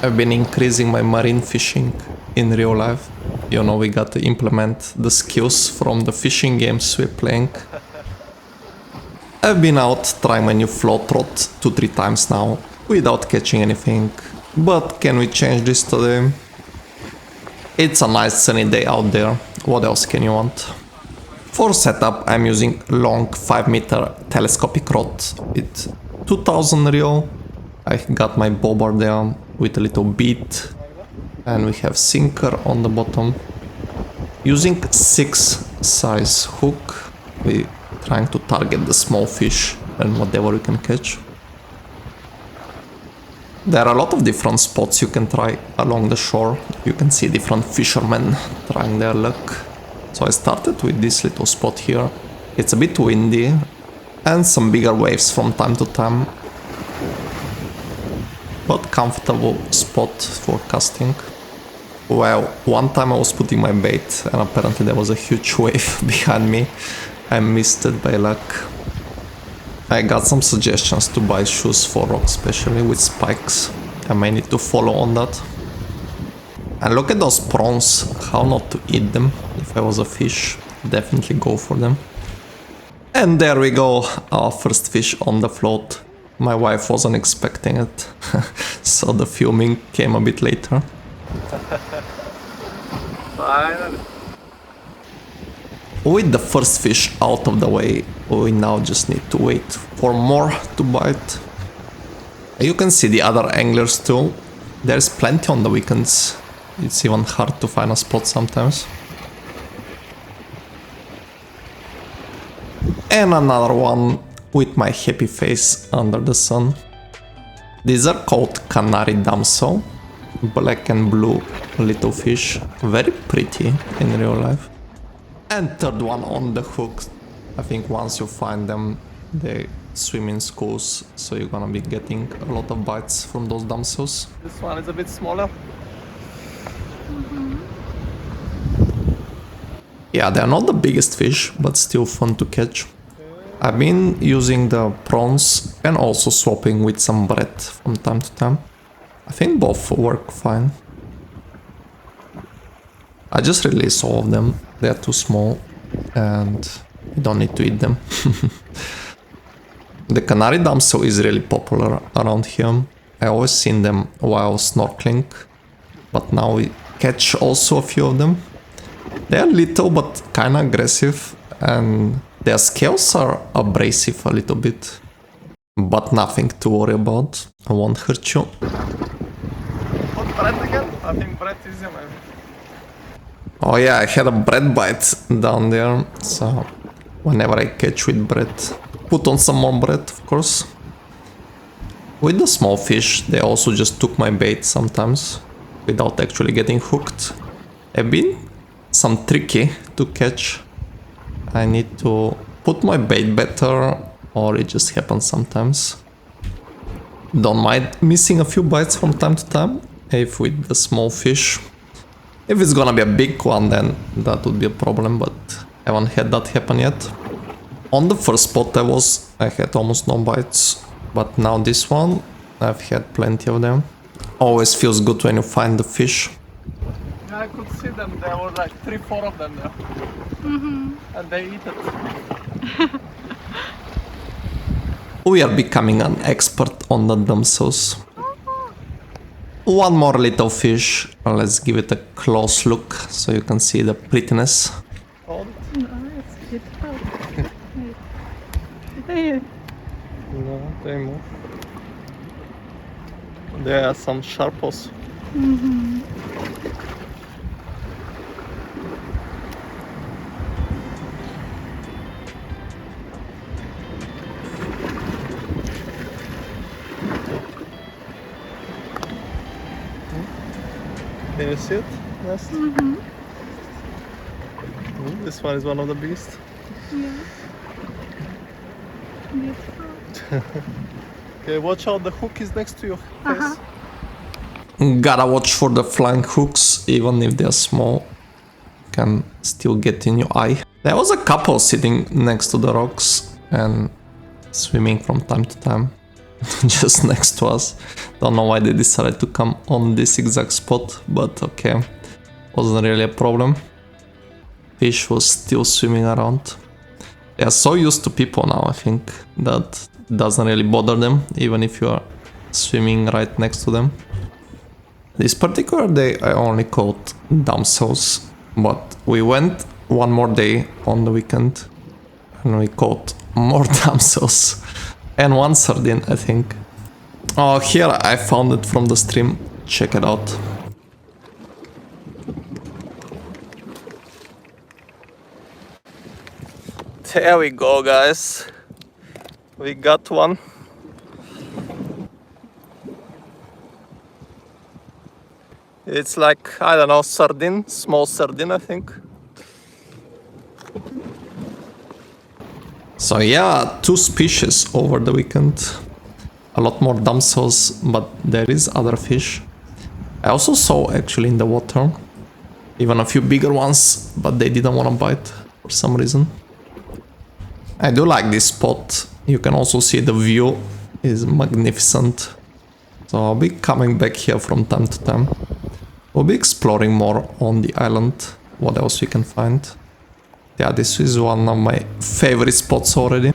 I've been increasing my marine fishing in real life. You know, we got to implement the skills from the fishing games we're playing. I've been out trying my new float rod 2-3 times now without catching anything. But can we change this today? It's a nice sunny day out there. What else can you want? For setup, I'm using long 5-meter telescopic rod with 2000 reel. I got my bobber there with a little bead, and we have sinker on the bottom. Using 6 size hook, we trying to target the small fish and whatever we can catch. There are a lot of different spots you can try along the shore. You can see different fishermen trying their luck. So I started with this little spot here. It's a bit windy and some bigger waves from time to time, but comfortable spot for casting. Well, one time I was putting my bait and apparently there was a huge wave behind me. I missed it by luck. I got some suggestions to buy shoes for rock, especially with spikes. I may need to follow on that. And look at those prawns, how not to eat them. If I was a fish, definitely go for them. And there we go, our first fish on the float. My wife wasn't expecting it, so the filming came a bit later. Finally. With the first fish out of the way, we now just need to wait for more to bite. You can see the other anglers too. There's plenty on the weekends. It's even hard to find a spot sometimes. And another one with my happy face under the sun. These are called Canary Damsels. Black and blue little fish. Very pretty in real life. And third one on the hook. I think once you find them, they swim in schools, so you're gonna be getting a lot of bites from those damsels. This one is a bit smaller. Yeah, they're not the biggest fish, but still fun to catch. I've been using the prawns and also swapping with some bread from time to time. I think both work fine. I just release all of them. They're too small and you don't need to eat them. The Canary Damsel is really popular around here. I always seen them while snorkeling, but now we catch also a few of them. They're little but kinda aggressive, and their scales are abrasive a little bit, but nothing to worry about. I won't hurt you. What, bread again? I think bread is easy, man. Oh yeah, I had a bread bite down there, so whenever I catch with bread, put on some more bread, of course. With the small fish, they also just took my bait sometimes, without actually getting hooked. They've been some tricky to catch. I need to put my bait better, or it just happens sometimes. Don't mind missing a few bites from time to time, if with the small fish. If it's gonna be a big one, then that would be a problem, but I haven't had that happen yet. On the first spot I had almost no bites, but now this one, I've had plenty of them. Always feels good when you find the fish. Yeah, I could see them. There were like 3-4 of them there. And they eat it. We are becoming an expert on the damsels. One more little fish. Let's give it a close look so you can see the prettiness. Hold it. No, it's beautiful. Hey. No, they move. There are some sharpos. Can you see it? Yes. This one is one of the biggest. Yeah. Beautiful. Okay, watch out, the hook is next to your face. Gotta watch for the flying hooks, even if they're small. Can still get in your eye. There was a couple sitting next to the rocks and swimming from time to time. just next to us. Don't know why they decided to come on this exact spot, but okay. Wasn't really a problem. Fish was still swimming around. They are so used to people now, I think, that doesn't really bother them, even if you are swimming right next to them. This particular day I only caught damsels, but we went one more day on the weekend and we caught more damsels and one sardine, I think. Oh, here I found it from the stream. Check it out. There we go, guys. We got one. It's like, I don't know, sardine, small sardine, I think. So yeah, 2 species over the weekend. A lot more damsels, but there is other fish. I also saw actually in the water, even a few bigger ones, but they didn't want to bite for some reason. I do like this spot. You can also see the view is magnificent. So I'll be coming back here from time to time. We'll be exploring more on the island. What else we can find? Yeah, this is one of my favorite spots already.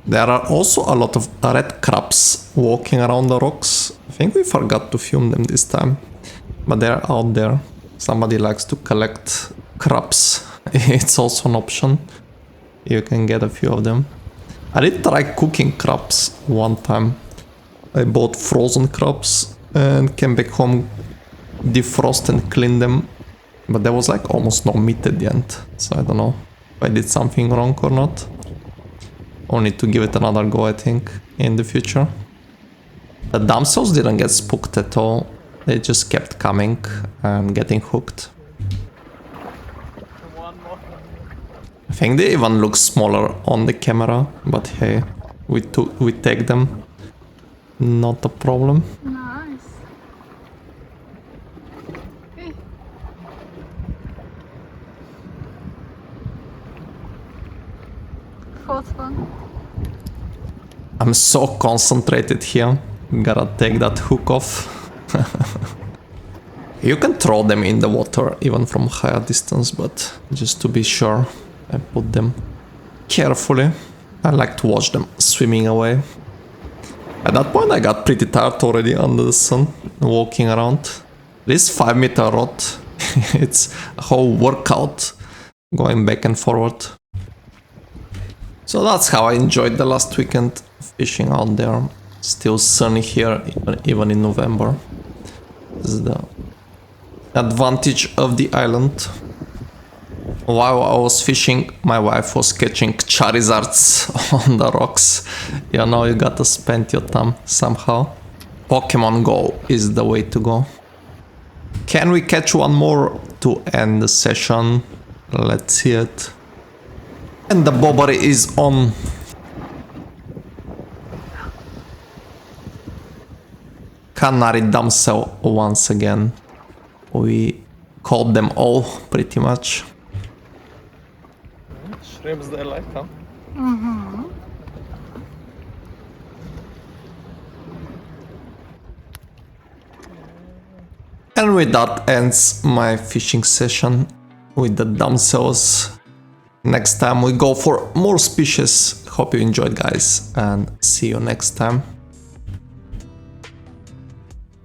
There are also a lot of red crabs walking around the rocks. I think we forgot to film them this time, but they're out there. Somebody likes to collect crabs. It's also an option. You can get a few of them. I did try cooking crabs one time. I bought frozen crabs and came back home, defrost and clean them. But there was like almost no meat at the end. So I don't know if I did something wrong or not. I'll need to give it another go, I think, in the future. The damsels didn't get spooked at all. They just kept coming and getting hooked. I think they even look smaller on the camera, but hey, we take them. Not a problem. Nice. Hey. Fourth one. I'm so concentrated here. Gotta take that hook off. You can throw them in the water even from higher distance, but just to be sure, I put them carefully. I like to watch them swimming away. At that point I got pretty tired already under the sun, walking around. This 5-meter rod, it's a whole workout, going back and forward. So that's how I enjoyed the last weekend, fishing out there. Still sunny here, even in November. This is the advantage of the island. While I was fishing, my wife was catching Charizards on the rocks. You know, you gotta spend your time somehow. Pokemon Go is the way to go. Can we catch one more to end the session? Let's see it. And the bobbery is on. Canary Damsel once again. We caught them all pretty much. Shrimps they like, huh? Mm-hmm. And with that ends my fishing session with the damsels. Next time we go for more species. Hope you enjoyed, guys, and see you next time.